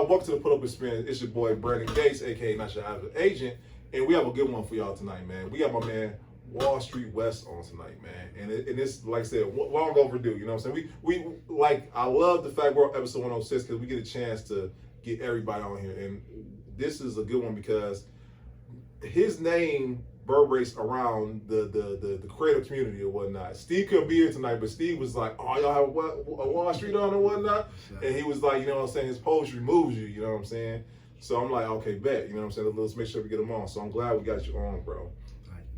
welcome to the Pull Up Experience. It's your boy Brandon Gates, aka Not Your Average Agent, and we have a good one for y'all tonight, man. We got my man Wallstreet Wes on tonight, man, and it's like I said, long overdue. You know what I'm saying? We like, I love the fact we're on episode 106 because we get a chance to get everybody on here, and this is a good one because his name reverberates around the creative community or whatnot. Steve couldn't be here tonight, but Steve was like, "Oh, y'all have a Wall Street on or whatnot," and he was like, "You know what I'm saying? His poetry moves you." You know what I'm saying? So I'm like, "Okay, bet." You know what I'm saying? Let's make sure we get him on. So I'm glad we got you on, bro.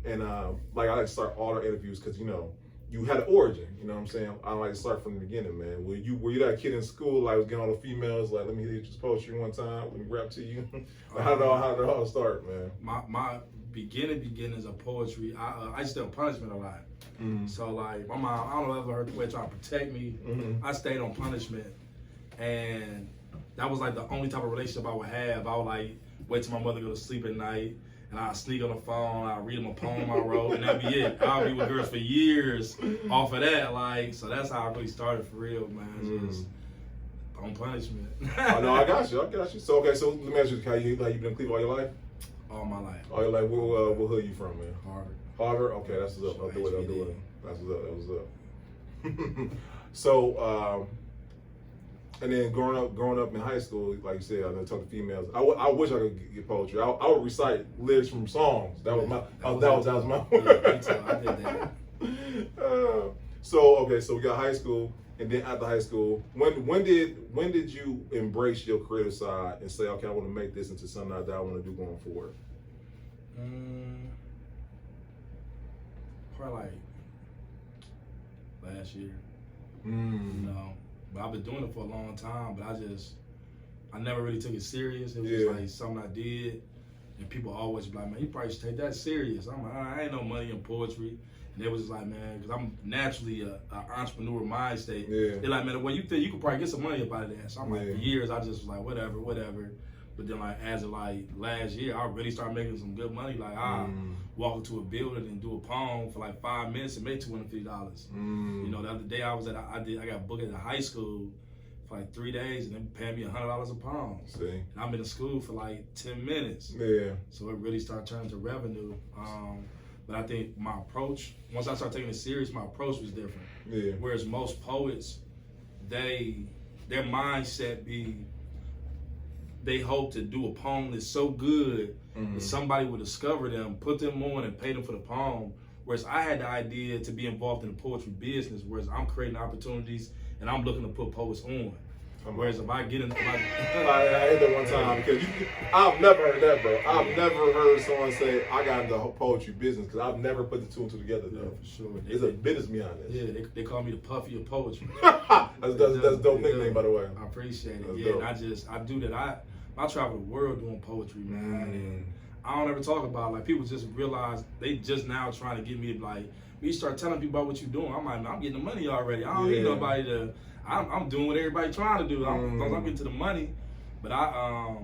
And like I like to start all our interviews because you had an origin. You know what I'm saying? I like to start from the beginning, man. Were you that kid in school like was getting all the females like, "Let me hear your poetry one time. Let me rap to you." How did it all start, man? My beginnings of poetry, I used to do punishment a lot. Mm-hmm. So like my mom, I don't know if ever heard the way trying to protect me. Mm-hmm. I stayed on punishment, and that was like the only type of relationship I would have. I would like wait till my mother go to sleep at night, and I'd sneak on the phone, I'd read them a poem I wrote, and that'd be it. I'll be with girls for years off of that. Like, so that's how I really started for real, man. Just on punishment. Oh, no, I got you. So okay, so let me ask you, how you been in Cleveland all your life? All my life. All your life. What hood you from, man? Harvard. Harvard. Okay, that's what's up. I'll do it. That's what's up. So, and then growing up in high school, like you said, I talk to females. I wish I could get poetry. I would recite lyrics from songs. That was my. That was my. Yeah, me too. I did that. So we got high school, and then after high school, when did you embrace your creative side and say, okay, I want to make this into something that I want to do going forward? Probably like last year. But I've been doing it for a long time, but I never really took it serious. It was just like something I did, and people always be like, "Man, you probably should take that serious." I'm like, I ain't no money in poetry. And they was just like, man, because I'm naturally an entrepreneur mind state. Yeah. They're like, man, well, you think you could probably get some money up out of that. So I'm like, for years, I just was like, whatever. But then like, as of like last year, I really started making some good money. Like I walk into a building and do a poem for like 5 minutes and make $250. The other day I got booked at a high school for like 3 days and they paying me $100 a poem. See. And I've been in school for like 10 minutes. Yeah. So it really started turning to revenue. But I think my approach, once I started taking it serious, my approach was different. Yeah. Whereas most poets, their mindset they hope to do a poem that's so good that somebody will discover them, put them on, and pay them for the poem. Whereas I had the idea to be involved in the poetry business, whereas I'm creating opportunities and I'm looking to put poets on. Whereas if I get in, I hit that one time because I've never heard that, bro. I've never heard someone say I got into the poetry business because I've never put the two and two together. Though. Yeah, for sure. There's a business behind this. Yeah, they call me the Puffy of poetry. that's a dope nickname, by the way. I appreciate it. That's dope. And I do that. I travel the world doing poetry, man. And I don't ever talk about it. Like people just realize they just now trying to get me to like, you start telling people about what you're doing. I'm like, man, I'm getting the money already. I don't need nobody to. I'm doing what everybody trying to do. I'm getting to the money, but I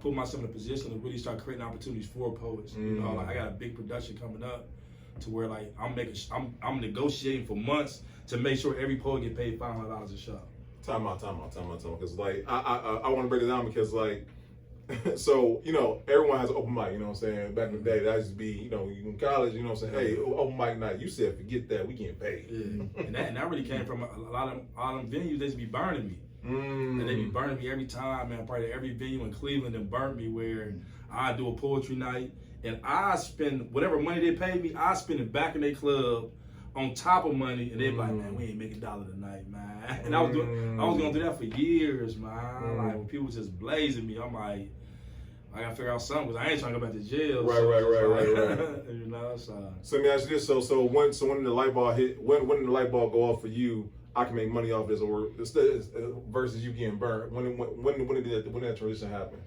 put myself in a position to really start creating opportunities for poets. Like I got a big production coming up, to where like I'm negotiating for months to make sure every poet get paid $500 a show. Time out. Because like I want to break it down because like. So, everyone has an open mic, you know what I'm saying? Back in the day, that used to be, you in college, you know what I'm saying? Hey, open mic night. You said, forget that, we getting paid. Yeah. and that really came from a lot of them venues, they used to be burning me. And they be burning me every time, man. Probably every venue in Cleveland that burnt me where I do a poetry night and I spend whatever money they pay me, I spend it back in their club on top of money, and they're like, man, we ain't making $1 tonight, man. And I was going through that for years, man. Like when people just blazing me, I'm like, I gotta figure out something because I ain't trying to go back to jail. Right. So. So let me ask you this: so when the light bulb hit, when did the light bulb go off for you? I can make money off this, or versus you getting burnt. When did that transition happen?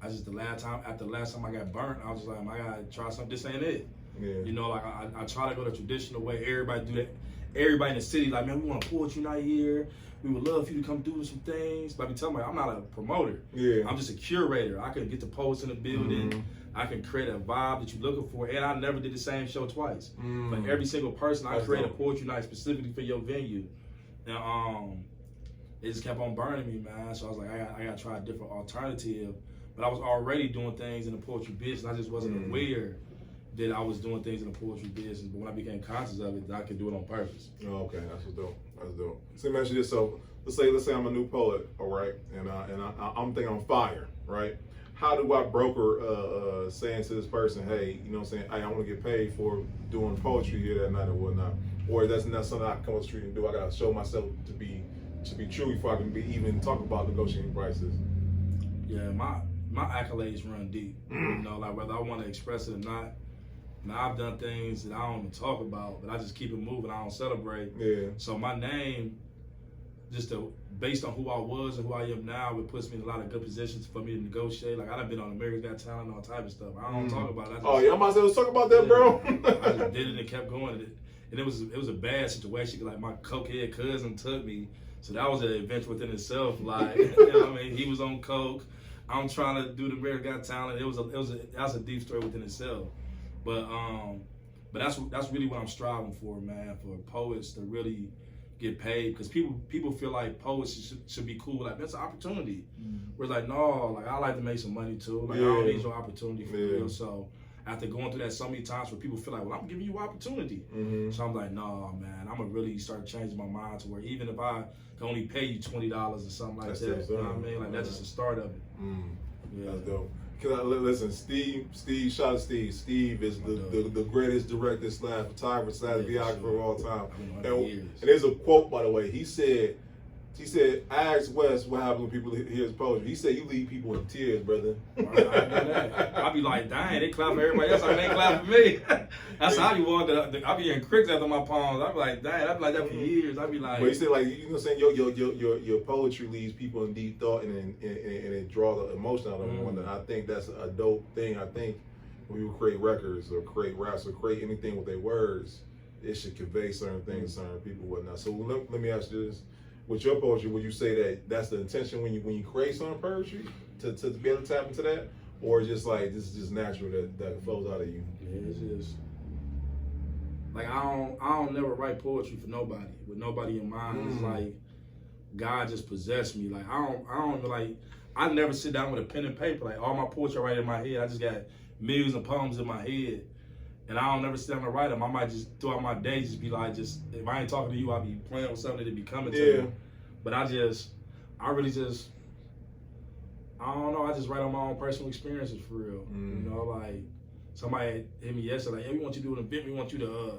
After the last time I got burnt, I was just like, I gotta try something. This ain't it. Yeah. Like I try to go the traditional way. Everybody do that. Everybody in the city like, man, we want a poetry night here. We would love for you to come do some things. But I be telling me, I'm not a promoter. Yeah. I'm just a curator. I can get the poets in the building. I can create a vibe that you're looking for. And I never did the same show twice. For every single person, I create a poetry night specifically for your venue. And it just kept on burning me, man. So I was like, I got to try a different alternative. But I was already doing things in the poetry business. I just wasn't aware that I was doing things in the poetry business. But when I became conscious of it, I could do it on purpose. Oh, okay, that's what's dope. That's dope. So imagine this. So let's say I'm a new poet, all right, and I'm thinking I'm fire, right? How do I broker saying to this person, hey, you know what I'm saying, hey, I want to get paid for doing poetry here that night or whatnot, or that's not something I can come on the street and do. I gotta show myself to be true before I can even talk about negotiating prices. Yeah, my accolades run deep. You know, like whether I want to express it or not. Now I've done things that I don't even talk about, but I just keep it moving. I don't celebrate. Yeah. So my name, based on who I was and who I am now, it puts me in a lot of good positions for me to negotiate. Like I done been on America's Got Talent and all type of stuff. I don't talk about it. Oh yeah, I might as well talk about that, bro. I just did it and kept going. And it was a bad situation. Like my cokehead cousin took me, so that was an adventure within itself. Like you know what I mean, he was on coke. I'm trying to do the America's Got Talent. That's a deep story within itself. But that's really what I'm striving for, man. For poets to really get paid, because people feel like poets should be cool. Like that's an opportunity. We're like, no, like I like to make some money too. Like I don't need your opportunity for real. So after going through that so many times where people feel like, well, I'm giving you opportunity. So I'm like, no, man, I'm gonna really start changing my mind to where even if I can only pay you $20 or something like that, you know what I mean? Like that's just the start of it. Yeah. That's dope. Listen, Steve, shout out to Steve. Steve is the greatest director / photographer / videographer of all time. And there's a quote, by the way. He said, I asked Wes what happens when people hear his poetry. He said, you leave people in tears, brother. I'll be like, dang, they clap for everybody else, like they clap for me. That's how you want to. I'll be getting cricks after my poems. I'll be like, dang, I'll be like that for years. I'll be like. But he said, like, you know what I'm saying, your poetry leaves people in deep thought and it draws the emotion out of them. And I think that's a dope thing. I think when you create records or create raps or create anything with their words, it should convey certain things to certain people, whatnot. So let me ask you this. With your poetry, would you say that that's the intention when you create some poetry to be able to tap into that, or just like this is just natural that flows out of you? Yeah, it's just like I don't never write poetry for nobody with nobody in mind. It's like God just possessed me. Like I don't like I never sit down with a pen and paper. Like all my poetry I write in my head. I just got millions of poems in my head. And I don't never sit down and write them. I might just throughout my day just be like, if I ain't talking to you, I'll be playing with something that be coming to me. But I really just, I don't know. I just write on my own personal experiences for real. You know, like somebody hit me yesterday, like, hey, we want you to do an event. We want you to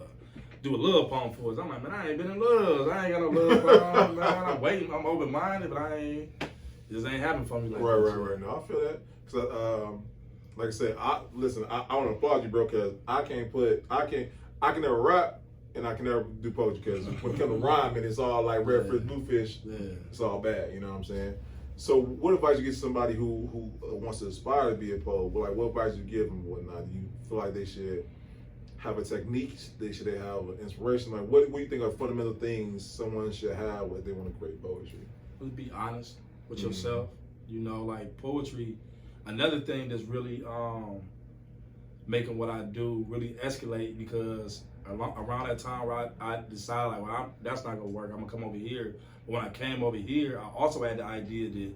do a love poem for us. I'm like, man, I ain't been in love. I ain't got no love poem, man. I'm waiting. I'm open minded, but it just ain't happening for me like that. Right. No, I feel that. Cause like I said, I want to applaud you, bro, because I can never rap and I can never do poetry, because when it comes to rhyming, it's all like red fish, blue fish. It's all bad, you know what I'm saying? So what advice you give to somebody who wants to aspire to be a poet? Like, what advice you give them and whatnot? Do you feel like they should have a technique? They should have an inspiration? Like, what do you think are fundamental things someone should have when they want to create poetry? Be honest with yourself. You know, like poetry. Another thing that's really making what I do really escalate, because around that time where I decided, like, well, that's not gonna work, I'm gonna come over here. But when I came over here, I also had the idea that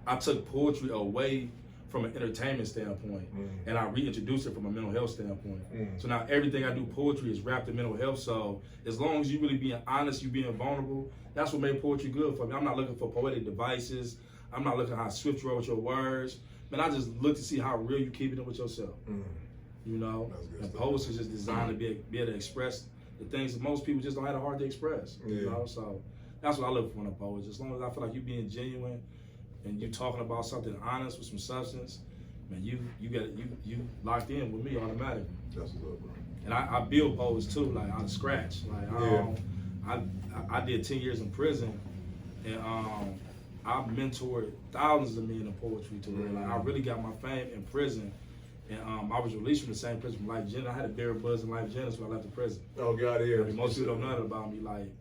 I took poetry away from an entertainment standpoint, and I reintroduced it from a mental health standpoint. So now everything I do poetry is wrapped in mental health. So as long as you really being honest, you being vulnerable, that's what made poetry good for me. I'm not looking for poetic devices. I'm not looking at how swift you are with your words. Man, I just look to see how real you keeping it with yourself. You know, and poetry is just designed to be able to express the things that most people just don't have the heart to express. You know, so that's what I look for in a poet. As long as I feel like you being genuine and you talking about something honest with some substance, man, you locked in with me automatically. That's what's up, bro. And I build poets too, like out of scratch. Like I did 10 years in prison, and I mentored thousands of men in poetry to where like I really got my fame in prison. And I was released from the same prison from Life Jennings. I had a bear buzz in Life Jennings when I left the prison. Oh, God, here. Most people don't know that about me. Like,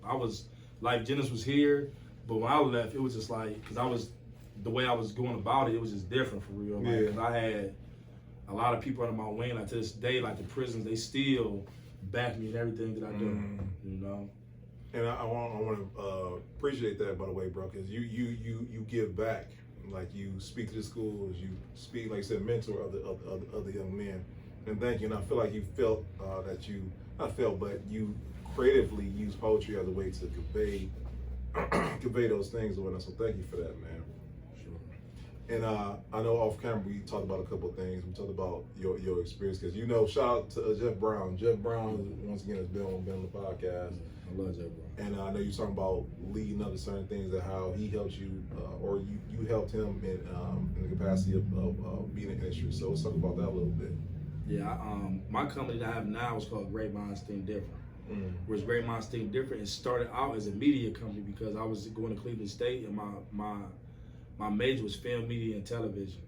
Life Jennings was here, but when I left, it was just like, because the way I was going about it, it was just different for real. Like, because I had a lot of people under my wing. Like, to this day, like, the prisons, they still back me in everything that I do, you know? And I want to appreciate that, by the way, bro, because you give back. Like, you speak to the schools, you speak, like I said, mentor other young men. And thank you. And I feel like you felt that you, not felt, but you creatively use poetry as a way to convey those things or whatnot. So thank you for that, man. Sure. And I know off camera we talked about a couple of things. We talked about your experience, because shout out to Jeff Brown. Jeff Brown, once again, has been on the podcast. I love Jeff Brown. And I know you're talking about leading up to certain things and how he helped you, or you helped him in the capacity of being in the industry. So let's talk about that a little bit. Yeah, my company that I have now is called Great Minds Think Different. Whereas Great Minds Think Different, it started out as a media company because I was going to Cleveland State and my major was film, media, and television.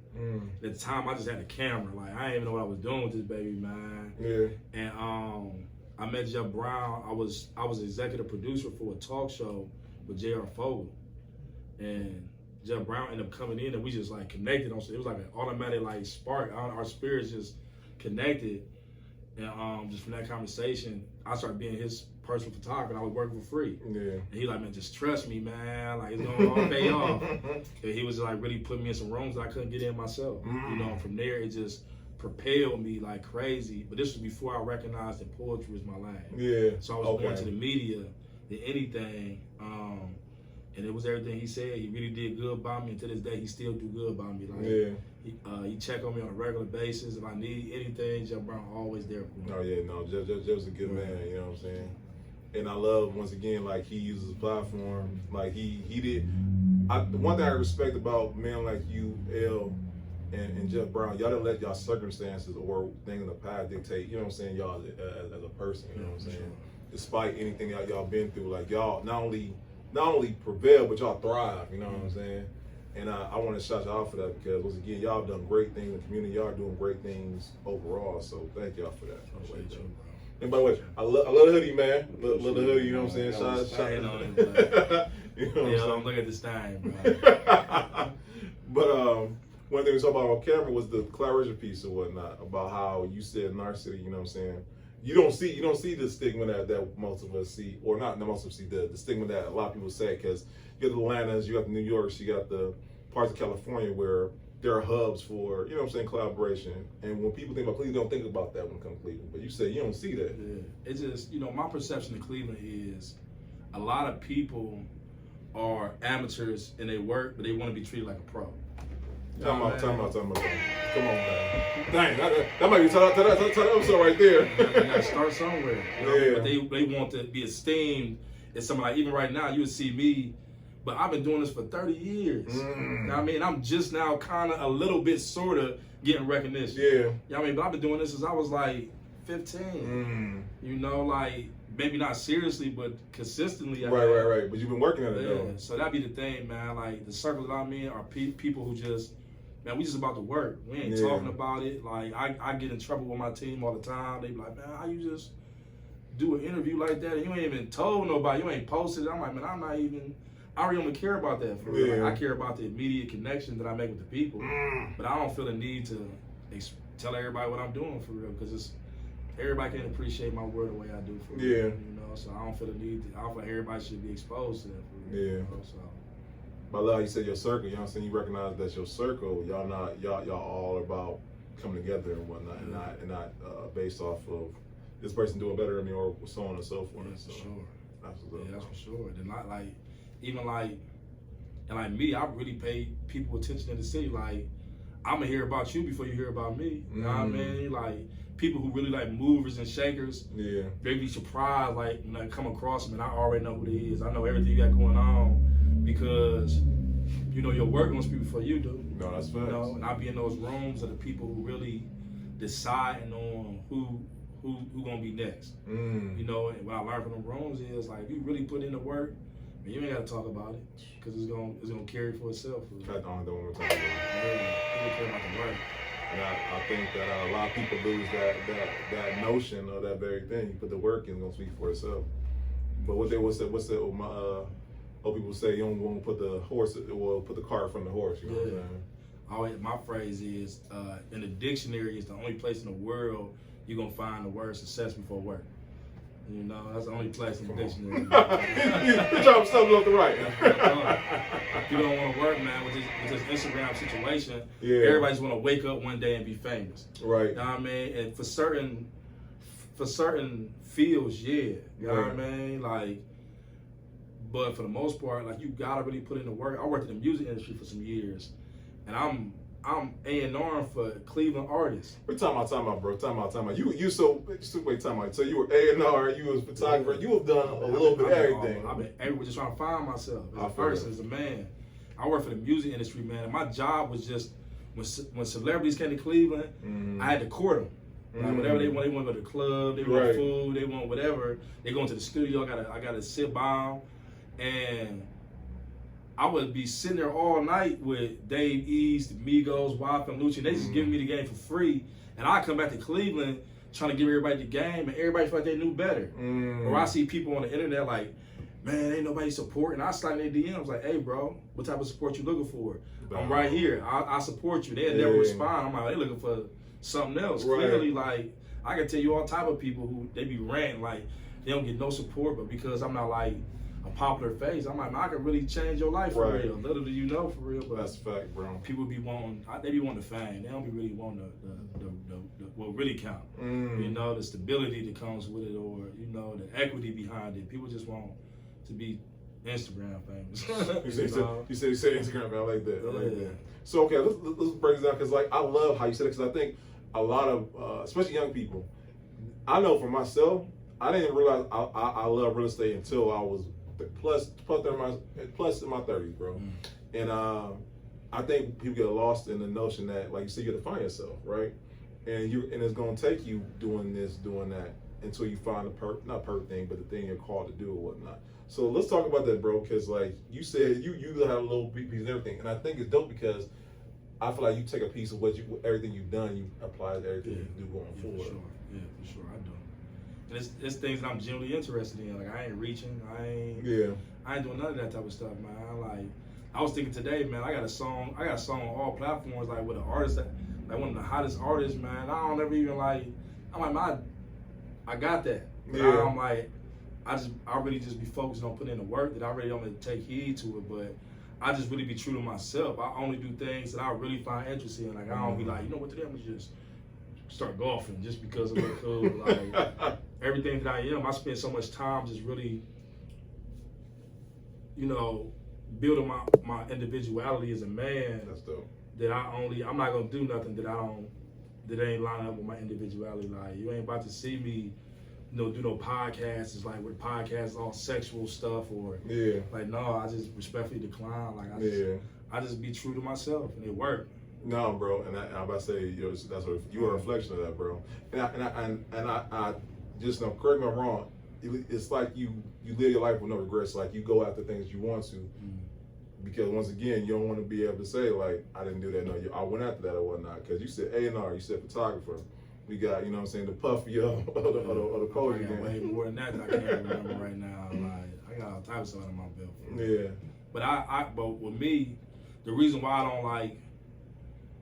At the time, I just had a camera. Like, I didn't even know what I was doing with this baby, man. Yeah. And I met Jeff Brown. I was executive producer for a talk show with J.R. Fogle, and Jeff Brown ended up coming in, and we just like connected. It was like an automatic like spark. Our spirits just connected, and just from that conversation, I started being his personal photographer. And I was working for free. Yeah. And he like, man, just trust me, man. Like, it's gonna all pay off. And he was like really putting me in some rooms that I couldn't get in myself. You know, and from there it just propelled me like crazy. But this was before I recognized that poetry was my lane. Yeah. So I was going to the media, than anything. And it was everything he said. He really did good by me, and to this day he still do good by me. Like, yeah. He check on me on a regular basis. If I need anything, Jeff Brown always there for me. Oh yeah, no, Jeff's a good man. You know what I'm saying? And I love, once again, like, he uses his platform. Like, he did. The one thing I respect about men like you, L, and Jeff Brown, y'all didn't let y'all circumstances or things in the past dictate, you know what I'm saying, y'all as a person, you know what I'm saying? Sure. Despite anything y'all been through, like, y'all not only prevail, but y'all thrive, you know what I'm saying? And I want to shout y'all out for that, because, once again, y'all have done great things in the community. Y'all are doing great things overall, so thank y'all for that. Appreciate you, bro. And by the way, I love the hoodie, man. Love the hoodie, you know what I'm saying? Shout on it, bro. You know what I'm Yeah, saying? don't look at this thing, bro. But one thing we talked about on camera was the collaboration piece or whatnot, about how you said Narcity, you know what I'm saying? You don't see the stigma that most of us see, or not most of us see, the stigma that a lot of people say, because you got the Atlantas, you got the New Yorks, you got the parts of California where there are hubs for, you know what I'm saying, collaboration. And when people think about Cleveland, they don't think about that when it comes to Cleveland. But you say you don't see that. Yeah. It's just, my perception of Cleveland is a lot of people are amateurs in their work, but they want to be treated like a pro. Time out. Come on, man. Dang, that might be that episode right there. You gotta start somewhere. Yeah. But they want to be esteemed as somebody. Like, even right now, you would see me, but I've been doing this for 30 years. You know what I mean? I'm just now kind of a little bit sort of getting recognition. Yeah. You know what I mean? But I've been doing this since I was like 15. You know, like, maybe not seriously, but consistently. Right. But you've been working at it, though. So that'd be the thing, man. Like, the circle that I'm in are people who just, man, we just about to work. We ain't talking about it. Like, I get in trouble with my team all the time. They be like, man, how you just do an interview like that and you ain't even told nobody, you ain't posted it? I'm like, man, I really don't care about that for real. Like, I care about the immediate connection that I make with the people. But I don't feel the need to tell everybody what I'm doing for real, because everybody can appreciate my work the way I do for real. Yeah. You know, so I don't feel the need I don't feel everybody should be exposed to that for real. Yeah. You know, so. But I love how you said your circle, you know what I'm saying? You recognize that's your circle. Y'all all about coming together and whatnot, and not based off of this person doing better than me or so on and so forth. Yeah, so, for sure. Absolutely. Yeah, that's for sure. Then like me, I really pay people attention in the city. Like, I'm gonna hear about you before you hear about me. You know what I mean? Like, people who really like movers and shakers, they be surprised, like, when I come across them and I already know who they is. I know everything you got going on because, your work gonna speak before you do. No, that's facts. And I be in those rooms of the people who really deciding on who gonna be next. And what I learned from them rooms is, like, if you really put in the work, man, you ain't gotta talk about it, because it's gonna carry for itself. I don't want to talk about it. People care about the work. And I think that a lot of people lose that notion of that very thing. You put the work in, it's gonna speak for itself. But what's the old people say, you don't want to put put the cart in front of the horse. You know what I'm saying? My phrase is, in the dictionary, is the only place in the world you're gonna find the word success before work. You know, that's the only place in the dictionary. You trying to stuff left to right. People don't want to work, man, with this Instagram situation. Yeah. Everybody just want to wake up one day and be famous. Right. You know what I mean? And for certain fields, yeah. You know what I mean? Like, but for the most part, like, you gotta really put in the work. I worked in the music industry for some years, and I'm A&R for Cleveland artists. We're talking about, bro. Time out. You so wait, time out. So you were A&R, you was photographer, you have done a little bit of everything. I've been everywhere just trying to find myself as a feel person, as a man. I work for the music industry, man, and my job was just when celebrities came to Cleveland, I had to court them. Like, whatever they want to go to the club, they want food, they want whatever. They go into the studio. I gotta sit by them, and I would be sitting there all night with Dave East, Migos, WAP, and Lucci. They just giving me the game for free, and I come back to Cleveland trying to give everybody the game, and everybody feel like they knew better. Or I see people on the internet like, man, ain't nobody supporting. I slide in their DMs like, hey, bro, what type of support you looking for? I'm right here. I support you. They'll never respond. I'm like, they looking for something else. Clearly, like, I can tell you all type of people who they be ranting like they don't get no support, but because I'm not like a popular face, I'm like, man, I can really change your life for real. Little do you know, for real. But that's a fact, bro. People be wanting, they be wanting the fame. They don't be really wanting the what really count. You know, the stability that comes with it, or you know, the equity behind it. People just want to be Instagram famous. you said Instagram, man. I like that. I like that. So okay, let's break this down, because like I love how you said it, because I think a lot of especially young people, I know for myself, I didn't realize I love real estate until I was plus in my 30s, bro. And I think people get lost in the notion that, like you said, you got to find yourself, right? And it's gonna take you doing this, doing that, until you find the not perfect thing, but the thing you're called to do or whatnot. So let's talk about that, bro, because like you said, you had a little piece of everything, and I think it's dope because I feel like you take a piece of everything you've done, you apply it to everything you do going forward. For sure, I do. And it's things that I'm genuinely interested in. Like, I ain't reaching, I ain't doing none of that type of stuff, man. Like, I was thinking today, man, I got a song on all platforms, like with an artist like one of the hottest artists, man. I don't ever even like, I'm like, man, I got that. But I'm like, I really just be focused on putting in the work that I really don't take heed to it, but I just really be true to myself. I only do things that I really find interesting. Like, I don't be like, you know what, today I'm gonna just start golfing just because it look cool. Like, everything that I am, I spend so much time just really, you know, building my individuality as a man. That's dope. That I'm not gonna do nothing that ain't line up with my individuality. Like, you ain't about to see me, you know, do no podcasts. It's like with podcasts, all sexual stuff, or like, no, I just respectfully decline. Like, I just be true to myself, and it worked. No, bro, and I'm about to say, you are a reflection of that, bro. And I just know, correct me if I'm wrong. It's like you live your life with no regrets. Like, you go after things you want to, because once again, you don't want to be able to say like, I didn't do that. No, I went after that or whatnot. Because you said A&R, you said photographer. We got, you know what I'm saying, the puffy of the poetry. I got way more than that I can't remember right now. Like, I got all types of stuff in my belt. But with me, the reason why I don't like,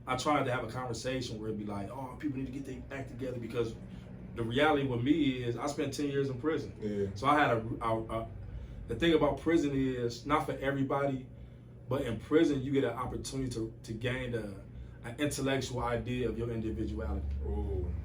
I tried to have a conversation where it'd be like, oh, people need to get their act together, because the reality with me is I spent 10 years in prison. So I had the thing about prison is, not for everybody, but in prison you get an opportunity to gain an intellectual idea of your individuality.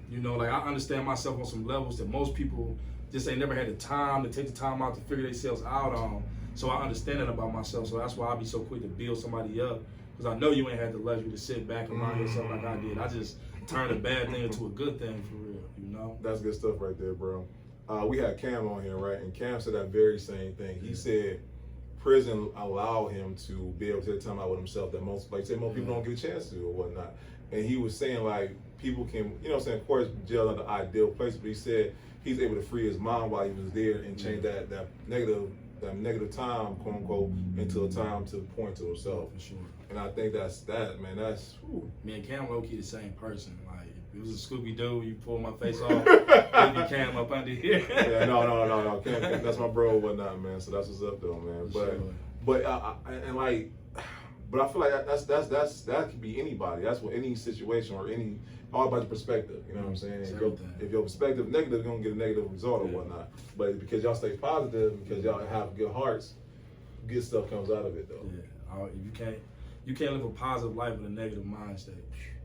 You know, like, I understand myself on some levels that most people just ain't never had the time to take the time out to figure themselves out on. So I understand that about myself. So that's why I be so quick to build somebody up, because I know you ain't had the luxury to sit back and mind yourself like I did. I just turned a bad thing into a good thing, for real, you know? That's good stuff right there, bro. We had Cam on here, right? And Cam said that very same thing. He said prison allowed him to be able to take time out with himself that most people don't get a chance to or whatnot. And he was saying, like, people can, you know what I'm saying, of course, jail is the ideal place, but he said he's able to free his mind while he was there and change that negative time, quote unquote, into a time to point to himself. For sure. And I think that's me and Cam low-key the same person. Like, if it was a Scooby-Doo, you pull my face off, maybe Cam up under here. No. Cam, that's my bro and whatnot, man. So that's what's up though, man. But But I feel like that could be anybody. That's what any situation or any all about your perspective. You know what I'm saying? If your perspective negative, you're gonna get a negative result or whatnot. But because y'all stay positive, because y'all have good hearts, good stuff comes out of it though. Yeah, you can't live a positive life with a negative mind state.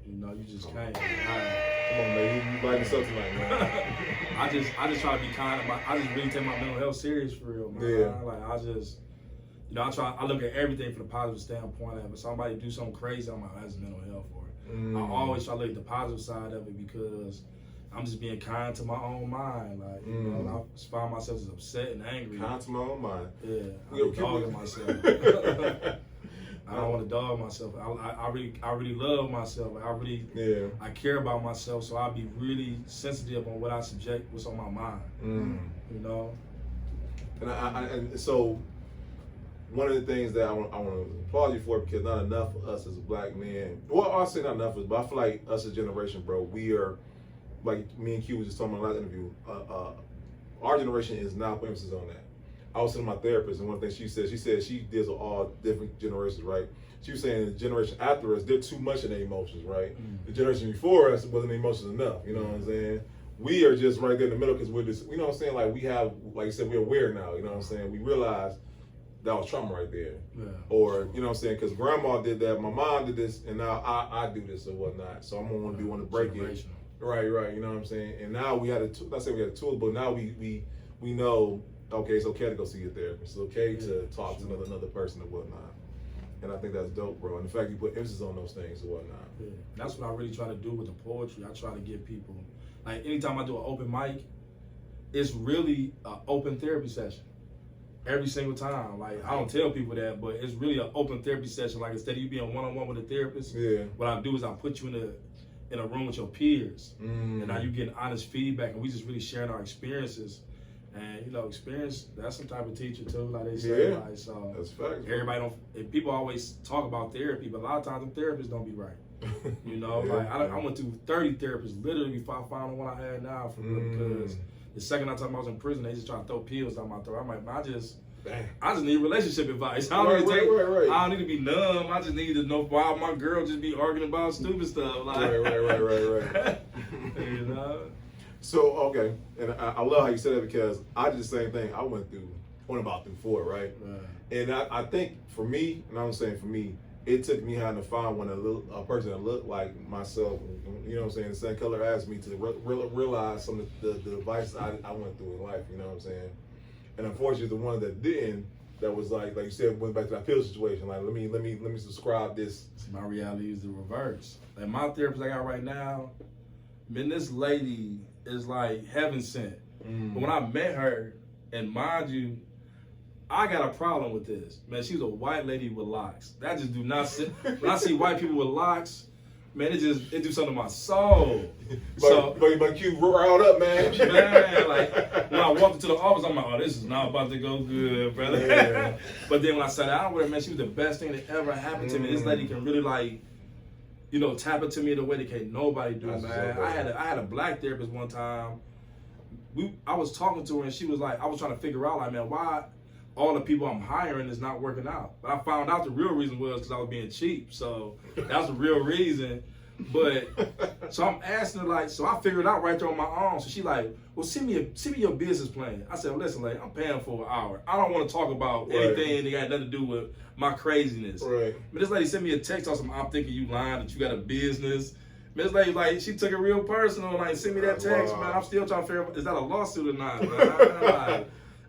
You know, you just can't. Come on, man, you lighting us up tonight, man. I just try to be kind. I just really take my mental health serious for real, man. Yeah. Like I just. You know, I look at everything from the positive standpoint. If somebody do something crazy, I'm like, that's mental health for it. I always try to look at the positive side of it because I'm just being kind to my own mind. Like, you know, I find myself as upset and angry. Kind to my own mind. Yeah, I'm dogging myself. I don't want to dog myself. I really love myself. I care about myself. So I'll be really sensitive on what I subject, what's on my mind. You know. And so. One of the things that I want to applaud you for, because not enough of us as a black man, well, I'll say not enough of us, but I feel like us as a generation, bro, we are, like me and Q was just talking about in the last interview, our generation is not putting emphasis on that. I was telling my therapist, and one thing she said she deals with all different generations, right? She was saying the generation after us, they're too much in their emotions, right? The generation before us wasn't emotions enough, you know what I'm saying? We are just right there in the middle because we're just, you know what I'm saying? Like we have, like you said, we're aware now, you know what I'm saying? We realize that was trauma right there. Yeah. Or, you know what I'm saying? Because grandma did that, my mom did this, and now I do this or whatnot. So I'm going to be one to break it. Right, you know what I'm saying? And now we had not saying we had a tool, but now we know, okay, it's okay to go see a therapist. It's okay to talk to another person and whatnot. And I think that's dope, bro. And the fact you put emphasis on those things and whatnot. Yeah. That's what I really try to do with the poetry. I try to give people, like anytime I do an open mic, it's really an open therapy session. Every single time. Like, I don't tell people that, but it's really an open therapy session. Like, instead of you being one-on-one with a therapist, what I do is I put you in a room with your peers. And now you getting honest feedback, and we just really sharing our experiences. And, you know, experience, that's some type of teacher, too, like they say. Like, so that's facts. Everybody and people always talk about therapy, but a lot of times them therapists don't be right. You know, like, I went through 30 therapists literally before I found the one I had now, for real, because the second time I was in prison, they just try to throw pills down my throat. I'm like, I just need relationship advice. I don't need to be numb. I just need to know why my girl just be arguing about stupid stuff. Like, right. You know? So, okay. And I love how you said that because I did the same thing. I went about through 4, right? And I think for me, and I'm saying for me, it took me having to find a person that looked like myself, you know what I'm saying, the same color as me to realize some of the advice I went through in life, you know what I'm saying? And unfortunately, the one that didn't, that was like you said, went back to that pill situation. Like, let me subscribe this. My reality is the reverse. Like my therapist I got right now, man, this lady is like heaven sent. But when I met her, and mind you, I got a problem with this. Man, she's a white lady with locks. That just do not sit. When I see white people with locks, man, it do something to my soul. But you riled up, man. Man, like when I walked into the office, I'm like, oh, this is not about to go good, brother. Yeah. But then when I sat down with her, man, she was the best thing that ever happened to me. This lady can really like, you know, tap into me in a way that can't nobody do, man. I had a black therapist one time. I was talking to her and she was like, I was trying to figure out, like, man, why all the people I'm hiring is not working out. But I found out the real reason was because I was being cheap. So that's the real reason. But so I'm asking her, like, so I figured it out right there on my own. So she like, well, send me your business plan. I said, well, listen, like, I'm paying for an hour. I don't want to talk about anything that got nothing to do with my craziness. But this lady sent me a text on some, I'm thinking you lying that you got a business. This lady, like, she took it real personal, like, send me that text, man. I'm still trying to figure out, is that a lawsuit or not, man?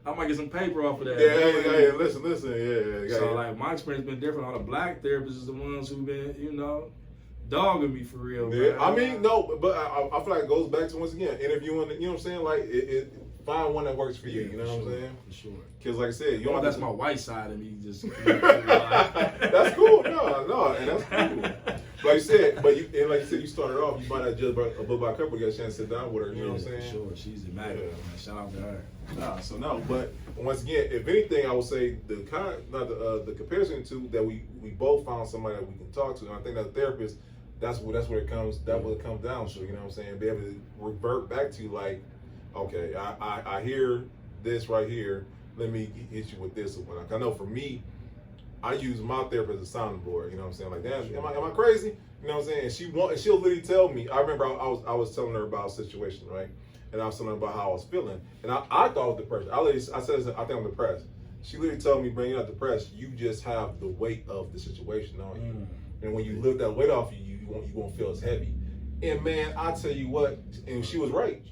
I might get some paper off of that. Yeah, listen, yeah. So, like, my experience been different. All the black therapists is the ones who've been, you know, dogging me for real, man. I mean, no, but I feel like it goes back to, once again, interviewing, you know what I'm saying? Like, find one that works for you, you know what I'm saying? For sure. Because, like I said, that's my white side of me. Just that's cool. No, and that's cool. Like you said, like you said, you started off, you might not judge a book by cover, you got a chance to sit down with her, you know what I'm saying? For sure, she's immaculate, man. Shout out to her. But once again, if anything, I would say the comparison to that we both found somebody that we can talk to, and I think that therapist, that's what it comes down to, you know what I'm saying? Be able to revert back to, like, okay, I hear this right here, let me hit you with this one. Like, I know for me, I use my therapist as a sounding board. You know what I'm saying? Like, damn, am I crazy? You know what I'm saying? And she'll literally tell me. I remember I was telling her about a situation, right? And I was telling her about how I was feeling, and I thought I was depressed. I said I think I'm depressed. She literally told me, "Bring, you're not depressed. You just have the weight of the situation on you, and when you lift that weight off you won't feel as heavy." And man, I tell you what, and she was right.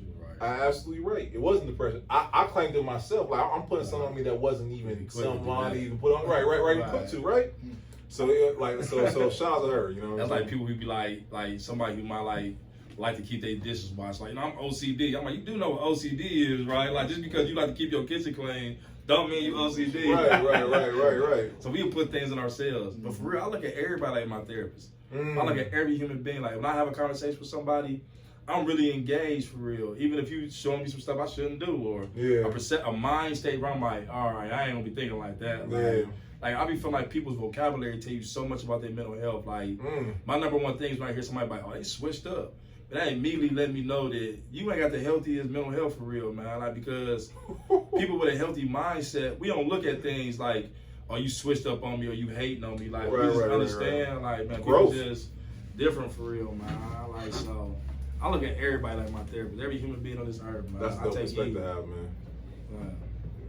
I absolutely right. It wasn't depression. I claimed it myself. Like I'm putting something on me that wasn't even something I even put on. Right. You put to right. So so shout out to her. You know, that's like people who be like somebody who might like to keep their dishes washed. Like, you know, I'm OCD. I'm like, you do know what OCD is, right? Like, just because you like to keep your kitchen clean, don't mean you OCD. Right. So we put things in ourselves. But for real, I look at everybody like my therapist. I look at every human being. Like, when I have a conversation with somebody, I'm really engaged for real. Even if you showing me some stuff I shouldn't do, or a mind state where I'm like, all right, I ain't gonna be thinking like that. Like I be feeling like people's vocabulary tell you so much about their mental health. Like my number one thing is when I hear somebody like, oh, they switched up. But that immediately let me know that you ain't got the healthiest mental health for real, man. Like, because people with a healthy mindset, we don't look at things like, oh, you switched up on me or you hating on me. Like, we just understand, like, man, people just different for real, man. Like, so I look at everybody like my therapist, every human being on this earth, man. That's the respect to have, man. Right.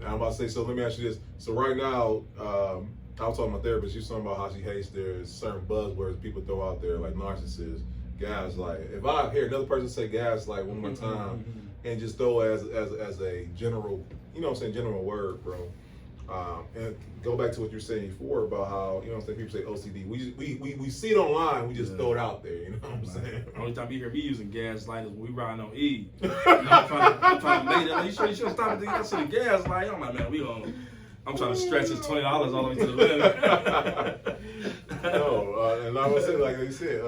And I'm about to say, so let me ask you this. So right now, I was talking to my therapist, she's talking about how she hates there's certain buzzwords people throw out there, like narcissists. Gaslight. If I hear another person say gaslight one more time and just throw it as a general, you know what I'm saying, general word, bro. And go back to what you were saying before about how, you know what I'm saying, people say OCD. We see it online, we just throw it out there, you know what I'm saying? Only time you hear me using gaslight is when we riding on E. You know, I'm trying to make it. Like, you should stop at the gaslight. I'm like, man, I'm trying to stretch this $20 all the way to the limit. No, and I was saying, like you said,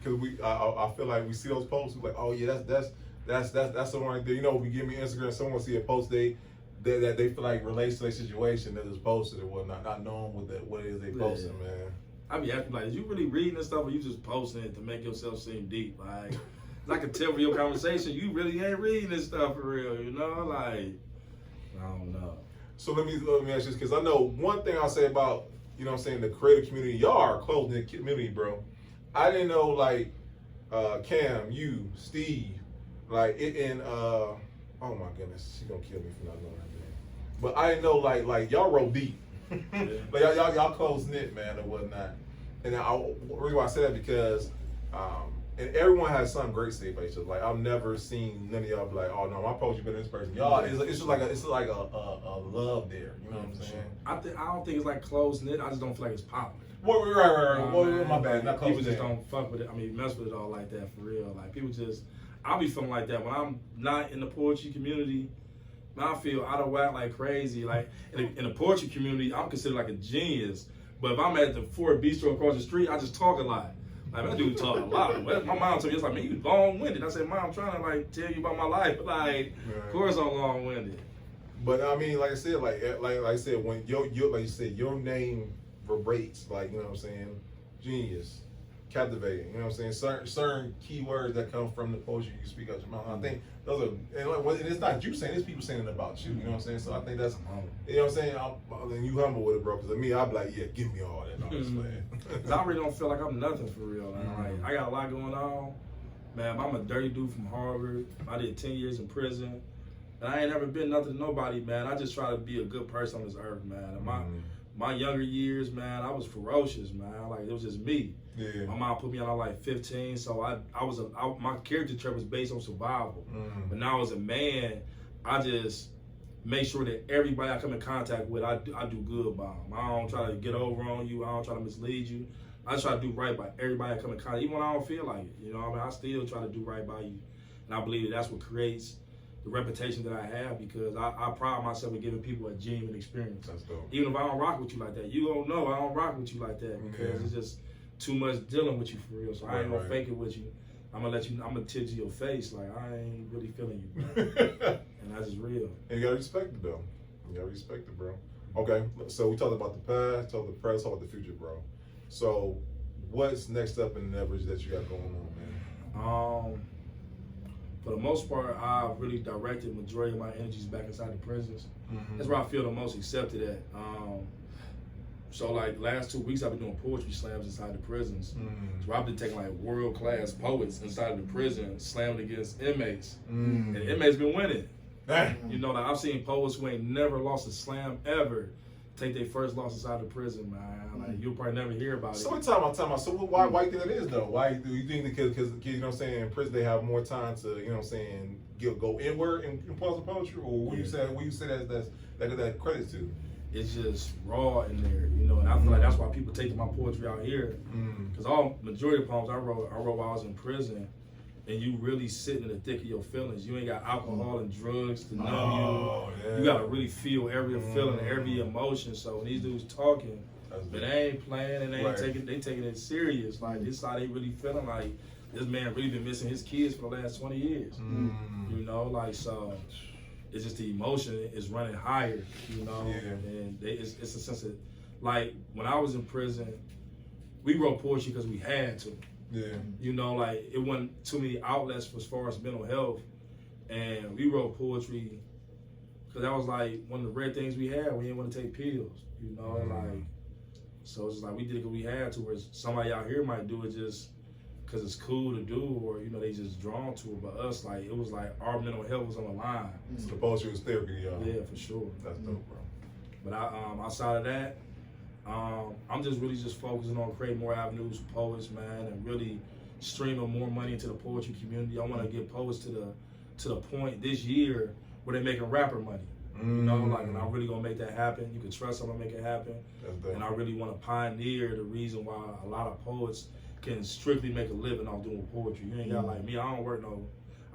because I feel like we see those posts, we're like, oh yeah, that's the one right there. You know, we give me Instagram, someone see a post that they feel like relates to their situation that is posted or whatnot, not knowing what it is they posting, man. I be asking, like, is you really reading this stuff or you just posting it to make yourself seem deep? Like, I can tell from your conversation, you really ain't reading this stuff for real, you know? Like, I don't know. So let me ask you this, because I know one thing I'll say about, you know what I'm saying, the creative community, y'all are a close-knit community, bro. I didn't know, like, Cam, you, Steve, like, oh my goodness, she's gonna kill me for not knowing her name. But I didn't know, like y'all roll deep. Like, y'all close-knit, man, or whatnot. And the reason why I say that because, and everyone has something great to say about each other. Like, I've never seen none of y'all be like, oh no, my post you better than this person. Y'all, it's just like a love there. You know what I'm saying? I don't think it's like close knit. I just don't feel like it's popular. Right. Well, my bad. Not close. People just don't fuck with it. I mean, mess with it all like that for real. Like, people just, I'll be feeling like that when I'm not in the poetry community. Man, I feel out of whack like crazy. Like in the poetry community, I'm considered like a genius. But if I'm at the Ford Bistro across the street, I just talk a lot. Like, that dude talk a lot. My mom told me, it's like, man, you long-winded. I said, Mom, I'm trying to, like, tell you about my life. But, like, of course I'm long-winded. But, I mean, like I said, like I said, when like you said, your name vibrates, like, you know what I'm saying, genius, captivating, you know what I'm saying, certain keywords that come from the poetry you speak out your mouth. I think those are, and it's not you saying, it's people saying it about you, you know what I'm saying? So I think that's, you know what I'm saying, and you humble with it, bro, because me, I'd be like, yeah, give me all that. No, I'm just playing. I really don't feel like I'm nothing for real. Like, I got a lot going on. Man, I'm a dirty dude from Harvard. I did 10 years in prison. And I ain't never been nothing to nobody, man. I just try to be a good person on this earth, man. And my younger years, man, I was ferocious, man. Like, it was just me. Yeah. My mom put me on like 15, so my character trait was based on survival. But now as a man, I just make sure that everybody I come in contact with, I do good by them. I don't try to get over on you. I don't try to mislead you. I just try to do right by everybody I come in contact with, even when I don't feel like it. You know what I mean? I still try to do right by you. And I believe that's what creates the reputation that I have, because I pride myself in giving people a genuine experience. That's dope. Even if I don't rock with you like that, you don't know I don't rock with you like that, because it's just too much dealing with you for real. So I ain't gonna fake it with you. I'm gonna tell you to your face, like, I ain't really feeling you, bro. And that's just real. And you gotta respect it, though. You gotta respect it, bro. Okay, so we talked about the past, talked about the present, talked about the future, bro. So what's next up in the leverage that you got going on, man? For the most part, I've really directed the majority of my energies back inside the prisons. That's where I feel the most accepted at. So like last 2 weeks I've been doing poetry slams inside the prisons. So I've been taking like world-class poets inside of the prison, slamming against inmates. And the inmates been winning. You know, like I've seen poets who ain't never lost a slam ever take their first loss inside the prison, man. Like you'll probably never hear about it. So we're talking about. So why you think that is though? Why do you think because you know what I'm saying, in prison they have more time to, you know what I'm saying, go inward in poetry, or what you say that credits to? It's just raw in there, you know, and I feel like that's why people take my poetry out here. Because all majority of poems I wrote while I was in prison, and you really sitting in the thick of your feelings. You ain't got alcohol and drugs to numb you. Yeah. You gotta really feel every feeling, every emotion. So when these dudes talking, but they ain't playing and they taking it serious. Like this how they really feeling like this man really been missing his kids for the last 20 years. You know, like so. It's just the emotion is running higher, you know, and it's a sense of, like, when I was in prison, we wrote poetry because we had to. You know, like, it wasn't too many outlets as far as mental health, and we wrote poetry because that was, like, one of the rare things we had. We didn't want to take pills, you know, like, so it's just like we did it because we had to, whereas somebody out here might do it just because it's cool to do, or you know they just drawn to it. But us, like, it was like our mental health was on the line. So the poetry was therapy, y'all. Yeah, for sure. That's dope, bro. But outside of that, I'm just really just focusing on creating more avenues for poets, man, and really streaming more money into the poetry community. I want to get poets to the point this year where they're making rapper money. You know, like, and I'm really gonna make that happen. You can trust I'm gonna make it happen. And I really want to pioneer the reason why a lot of poets can strictly make a living off doing poetry. You ain't got like me. I don't work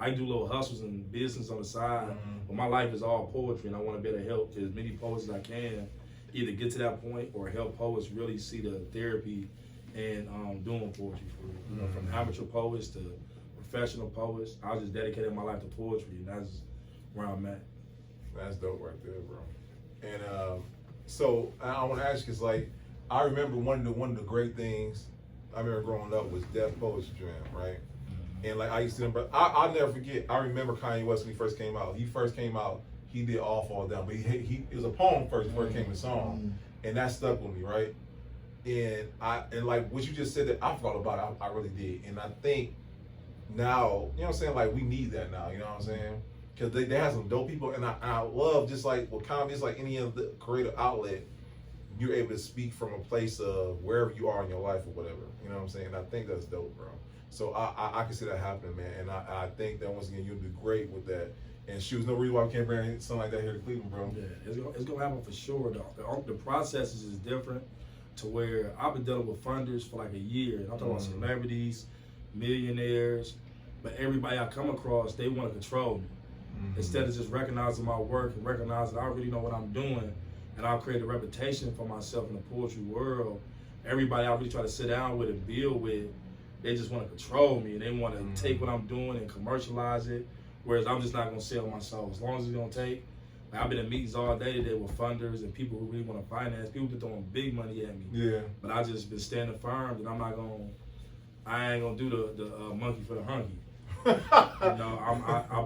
I do little hustles and business on the side, but my life is all poetry, and I want to be able to help as many poets as I can either get to that point or help poets really see the therapy and doing poetry for real. You know, from amateur poets to professional poets. I just dedicated my life to poetry, and that's where I'm at. That's dope right there, bro. And so I want to ask you, 'cause like I remember one of the great things I remember growing up was Def Poetry Jam, right? And like I used to, I'll never forget. I remember Kanye West when he first came out. He did All Fall Down, but it was a poem first before it came to song, and that stuck with me, right? And like what you just said that I forgot about, I really did, and I think now, you know what I'm saying, like we need that now, you know what I'm saying? Because they have some dope people, and I love, just like with comedy, it's like any other creative outlet, you're able to speak from a place of wherever you are in your life or whatever. You know what I'm saying? And I think that's dope, bro. So I can see that happening, man. And I think that once again, you'll do great with that. And shoot, no reason why we can't bring something like that here to Cleveland, bro. Yeah, it's gonna happen for sure. The processes is different to where I've been dealing with funders for like a year. And I'm talking about celebrities, millionaires, but everybody I come across, they want to control me. Instead of just recognizing my work and recognizing I really know what I'm doing, and I'll create a reputation for myself in the poetry world. Everybody I really try to sit down with and build with, they just want to control me, and they want to take what I'm doing and commercialize it, whereas I'm just not going to sell my soul. As long as it's going to take, like I've been in meetings all day today with funders and people who really want to finance, people that throwing big money at me. Yeah. But I just been standing firm that I ain't going to do the monkey for the hunky. You know,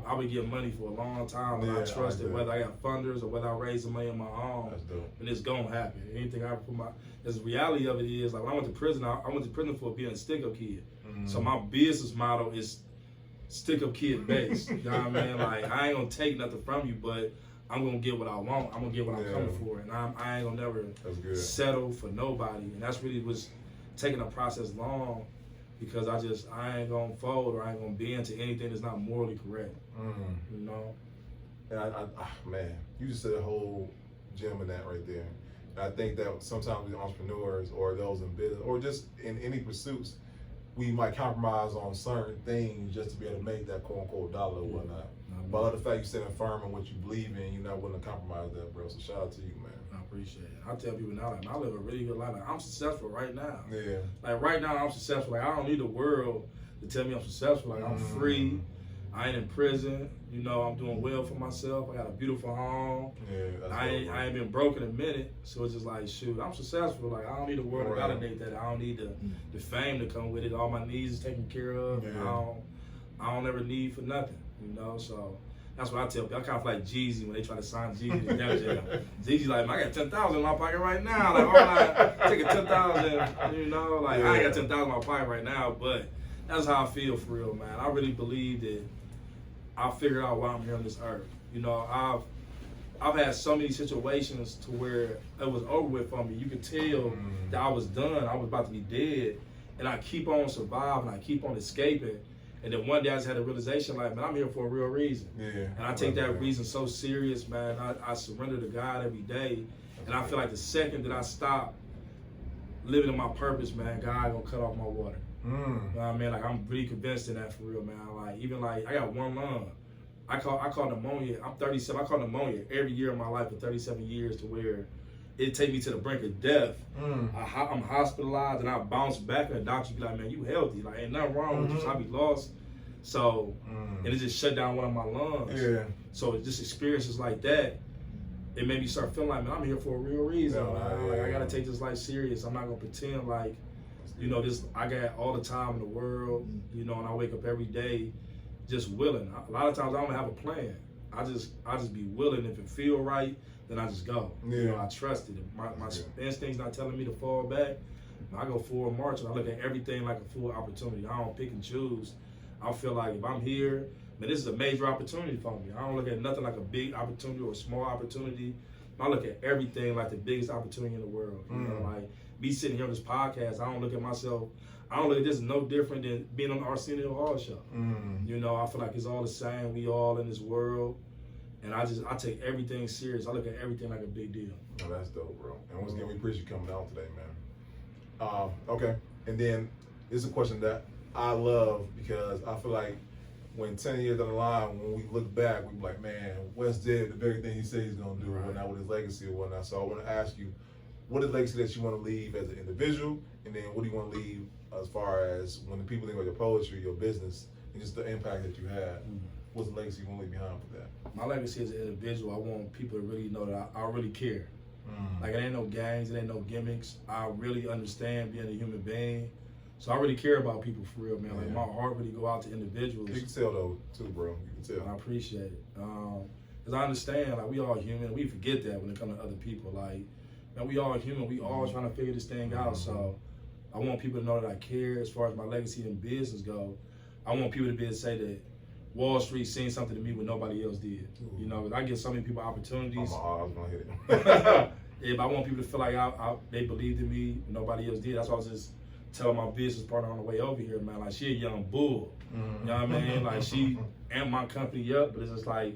I've been getting money for a long time, and I trust that whether I got funders or whether I raise the money on my own, and it's gonna happen. Anything I put the reality of it is, like when I went to prison, I went to prison for being a stick-up kid. So my business model is stick-up kid based. You know what I mean? Like I ain't gonna take nothing from you, but I'm gonna get what I want. I'm gonna get what I'm coming for, and I ain't gonna never settle for nobody. And that's really what's taking the process long. Because I ain't gonna fold or I ain't gonna bend to anything that's not morally correct. You know? And man, you just said a whole gem in that right there. And I think that sometimes we entrepreneurs or those in business or just in any pursuits, we might compromise on certain things just to be able to make that quote unquote dollar or whatnot. But other fact, you standing firm in what you believe in, you're not willing to compromise that, bro. So shout out to you, man. I appreciate it. I tell people now, like, I live a really good life. Like, I'm successful right now. Yeah. Like right now, I'm successful. Like I don't need the world to tell me I'm successful. Like I'm free. I ain't in prison. You know, I'm doing well for myself. I got a beautiful home. Yeah. I ain't been broke in a minute. So it's just like, shoot, I'm successful. Like I don't need the world to validate that. I don't need the fame to come with it. All my needs is taken care of. Yeah. I don't ever need for nothing. You know, so That's what I tell people. I kind of like Jeezy when they try to sign Jeezy to Def Jam. Jeezy's like, I got 10,000 in my pocket right now. Like, all right, taking 10,000, you know, like I ain't got 10,000 in my pocket right now, but that's how I feel for real, man. I really believe that I figured out why I'm here on this earth. You know, I've had so many situations to where it was over with for me. You could tell that I was done. I was about to be dead, and I keep on surviving. I keep on escaping. And then one day I just had a realization, like, man, I'm here for a real reason. Yeah. And I take that reason so serious, man. I surrender to God every day. And I feel like the second that I stop living in my purpose, man, God gonna cut off my water. You know what I mean? Like, I'm really convinced in that for real, man. Like, even like, I got one lung. I call pneumonia. I'm 37. I call pneumonia every year of my life for 37 years to where it take me to the brink of death. I'm hospitalized and I bounce back and the doctor be like, man, you healthy. Like, ain't nothing wrong with you. So I be lost. So, and it just shut down one of my lungs. Yeah. So just experiences like that, it made me start feeling like, man, I'm here for a real reason. Like, I gotta take this life serious. I'm not gonna pretend like, you know, I got all the time in the world, you know, and I wake up every day just willing. A lot of times I don't have a plan. I just be willing. If it feel right, then I just go. Yeah. You know, I trust it. My instincts not telling me to fall back. I go forward march and I look at everything like a full opportunity. I don't pick and choose. I feel like if I'm here, man, this is a major opportunity for me. I don't look at nothing like a big opportunity or a small opportunity. I look at everything like the biggest opportunity in the world. You know, like me sitting here on this podcast, I don't look at myself. I don't look at this no different than being on the Arsenio Hall show. You know, I feel like it's all the same. We all in this world. And I take everything serious. I look at everything like a big deal. Oh, that's dope, bro. And once again, we appreciate you coming out today, man. Okay. And then it's a question that I love because I feel like when 10 years down the line, when we look back, we be like, man, Wes did the very thing he said he's going to do or whatnot with his legacy or whatnot. So I want to ask you, what is the legacy that you want to leave as an individual? And then what do you want to leave as far as when the people think about your poetry, your business, and just the impact that you had? What's the legacy you want to leave behind for that? My legacy as an individual, I want people to really know that I really care. Like, it ain't no games, it ain't no gimmicks. I really understand being a human being. So I really care about people for real, man. Like, my heart really go out to individuals. You can tell though, too, bro. You can tell. I appreciate it. Because I understand, like, we all human. We forget that when it comes to other people. Like, man, we all human. We all trying to figure this thing out. So I want people to know that I care as far as my legacy in business go. I want people to be able to say that Wall Street seen something to me when nobody else did. You know, I give so many people opportunities. I was gonna hit it. Yeah, but I want people to feel like they believed in me when nobody else did. That's why I was just telling my business partner on the way over here, man, like, she a young bull. You know what I mean? Like, she amped my company up, but it's just like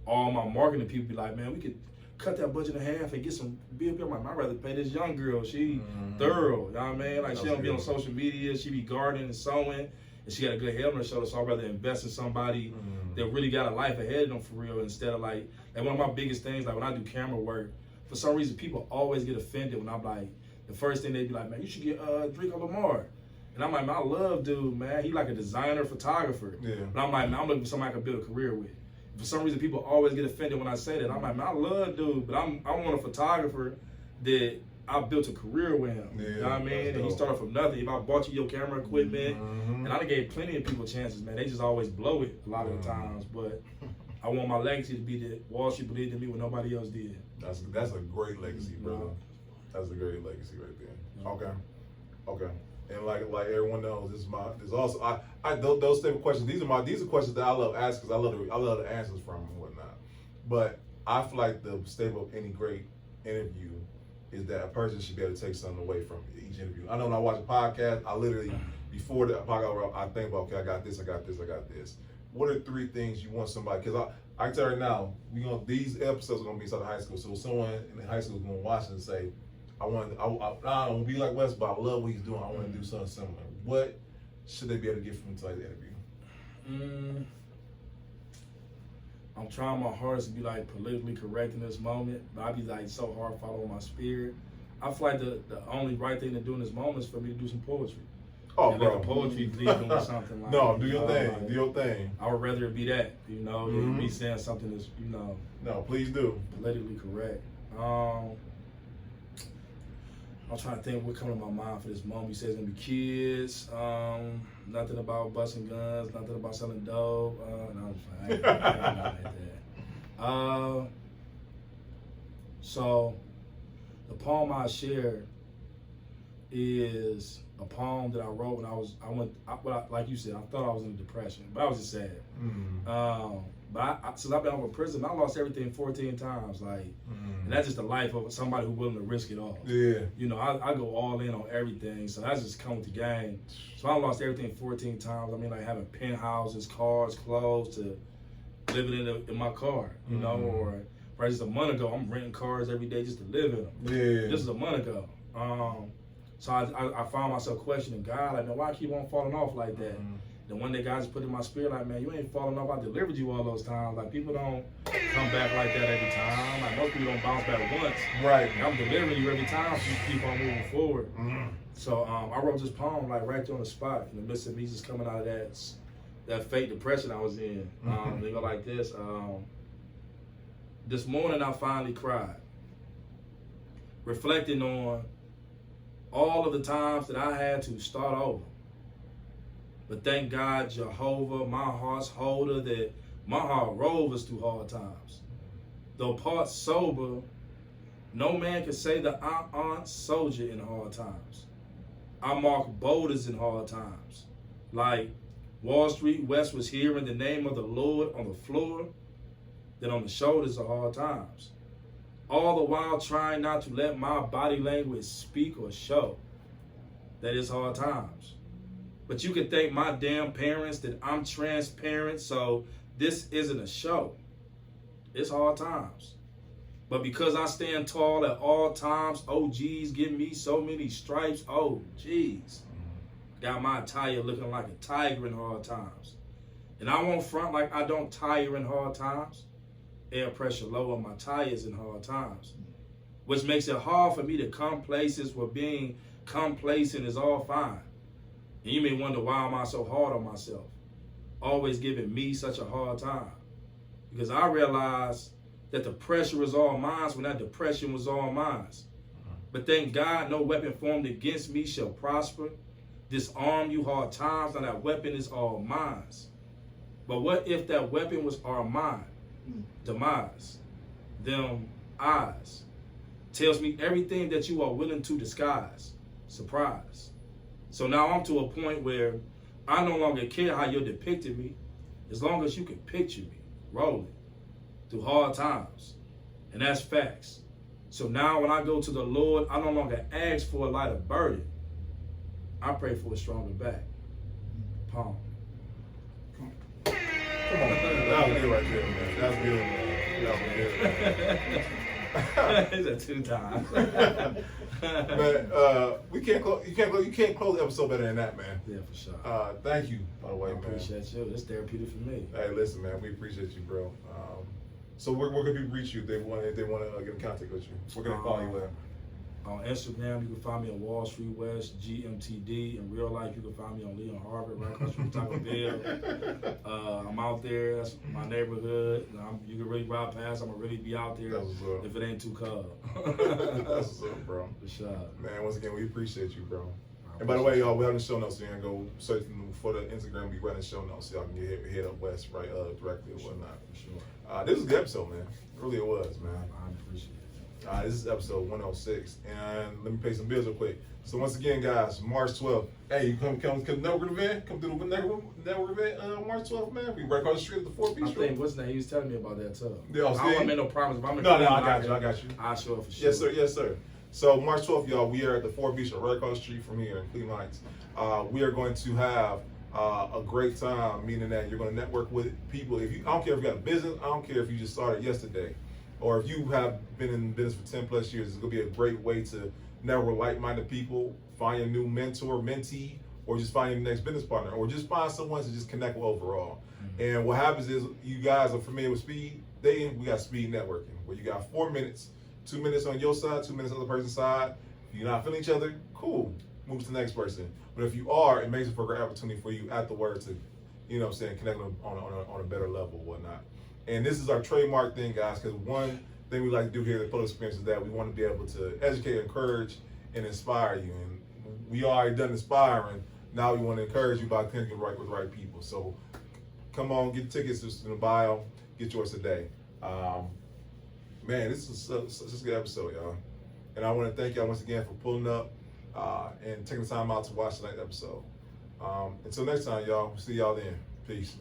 all my marketing people be like, man, we could cut that budget in half and get some big. I'm like, I'd rather pay this young girl. She thorough, you know what I mean? Like, she don't be on social media. She be gardening and sewing. And she got a good head on her shoulder, so I'd rather invest in somebody that really got a life ahead of them for real instead of like, and one of my biggest things, like when I do camera work, for some reason people always get offended when I'm like, the first thing they be like, man, you should get Draco Lamar. And I'm like, man, I love dude, man. He like a designer, photographer. Yeah. But I'm like, man, I'm looking for somebody I can build a career with. For some reason people always get offended when I say that. I'm like, man, I love dude, but I want a photographer that I built a career with him. Yeah, you know what I mean? And he started from nothing. If I bought you your camera equipment, and I done gave plenty of people chances, man. They just always blow it a lot of the times. But I want my legacy to be that Wall Street believed in me when nobody else did. That's a great legacy, brother. That's a great legacy right there. Okay. And like everyone knows, there's also those type of questions. These are questions that I love asking because I love the answers from and whatnot. But I feel like the staple of any great interview is that a person should be able to take something away from each interview. I know when I watch a podcast, I literally, before the podcast, I think about, okay, I got this. What are 3 things you want somebody, because I can tell right now, these episodes are going to be inside of high school, so someone in high school is going to watch it and say, I don't want to be like Wes, but I love what he's doing. I want to do something similar. What should they be able to get from inside the interview? I'm trying my hardest to be like politically correct in this moment, but I be like so hard following my spirit. I feel like the only right thing to do in this moment is for me to do some poetry. Oh, and bro. Like a poetry lead doing something like no, do your thing. Like, do your thing. I would rather it be that, than me saying something that's, No, please do. Politically correct. I'm trying to think what coming to my mind for this moment. You said it's gonna be kids. Nothing about busting guns. Nothing about selling dope. No, I'm just playing. I ain't nothing like that. So the poem I shared is a poem that I wrote when like you said, I thought I was in a depression, but I was just sad. But since I've been over prison, I lost everything 14 times. Like, and that's just the life of somebody who's willing to risk it all. Yeah. You know, I go all in on everything, so that's just come with the game. So I lost everything 14 times. I mean, like having penthouses, cars, clothes, to living in my car, you know, or just a month ago, I'm renting cars every day just to live in them. Yeah. This is a month ago. So I found myself questioning God, like, man, why I keep on falling off like that? Then one day God just put in my spirit, like, man, you ain't falling off. I delivered you all those times. Like, people don't come back like that every time. Like, most people don't bounce back once. Right. And I'm delivering you every time, so you keep on moving forward. So I wrote this poem, like, right there on the spot, in the midst of me just coming out of that fake depression I was in. They go like this. This morning I finally cried, reflecting on all of the times that I had to start over. But thank God, Jehovah, my heart's holder, that my heart rovers through hard times. Though part sober, no man can say that I aren't soldier in hard times. I mark boulders in hard times. Like Wallstreet Wes was hearing the name of the Lord on the floor, then on the shoulders of hard times. All the while trying not to let my body language speak or show that it's hard times. But you can thank my damn parents that I'm transparent, so this isn't a show. It's hard times. But because I stand tall at all times, OGs give me so many stripes. Oh, geez. Got my attire looking like a tiger in hard times. And I won't front like I don't tire in hard times. Air pressure low on my tires in hard times. Which makes it hard for me to come places where being complacent is all fine. And you may wonder, why am I so hard on myself? Always giving me such a hard time. Because I realized that the pressure was all mine when that depression was all mine. But thank God no weapon formed against me shall prosper. Disarm you hard times, now that weapon is all mine. But what if that weapon was all mine? Demise. Them eyes. Tells me everything that you are willing to disguise. Surprise. So now I'm to a point where I no longer care how you're depicting me, as long as you can picture me rolling through hard times. And that's facts. So now when I go to the Lord, I no longer ask for a lighter burden. I pray for a stronger back. Palm. Come on. That was good right there, man. That was good, man. That was good, man. It's a 2 times. Man, you can't close the episode better than that, man. Yeah, for sure. Thank you, by the way, I man. appreciate you. It's therapeutic for me. Hey, listen, man, we appreciate you, bro. So where can people reach you if they want to get in contact with you? Where can they follow you at? On Instagram, you can find me on Wallstreet Wes, GMTD. In real life, you can find me on Leon Harvard, right across from Taco Bell. I'm out there. That's my neighborhood. You can really ride past. I'm going to really be out there if it ain't too cold. That's what's up, bro. For sure. Man, once again, we appreciate you, bro. And by the way, y'all, we have the show notes, so you can go search for the Instagram. We run the show notes, so y'all can hit up West right directly or whatnot. For sure. This was a good episode, man. Really, it was, man. I appreciate it. This is episode 106, and let me pay some bills real quick. So once again, guys, March 12th. Hey, you come to the network event? Come to the network event March 12th, man. We right across the street at the 4 Piece Store. I think what's that? He was telling me about that too. Yeah, I don't want to make no promise. If I'm in No, I got you. I'll show up for sure. Yes, sir. Yes, sir. So March 12th, y'all, we are at the 4 Beach, right across the street from here in Cleveland Heights. We are going to have a great time, meaning that you're going to network with people. I don't care if you got a business, I don't care if you just started yesterday, or if you have been in business for 10 plus years. It's going to be a great way to network with like-minded people, find a new mentor, mentee, or just find your next business partner, or just find someone to just connect with overall. And what happens is, you guys are familiar with speed dating. We got speed networking, where you got 4 minutes, 2 minutes on your side, 2 minutes on the person's side. If you're not feeling each other, cool, move to the next person. But if you are, it makes it for a great opportunity for you at the word to, connect on a better level, whatnot. And this is our trademark thing, guys, because one thing we like to do here at the Photo Experience is that we want to be able to educate, encourage, and inspire you. And we already done inspiring, Now we want to encourage you by connecting right with the right people. So come on, get tickets in the bio. Get yours today. Man, this is a good episode, y'all. And I want to thank y'all once again for pulling up and taking the time out to watch tonight's episode. Until next time, y'all. See y'all then. Peace.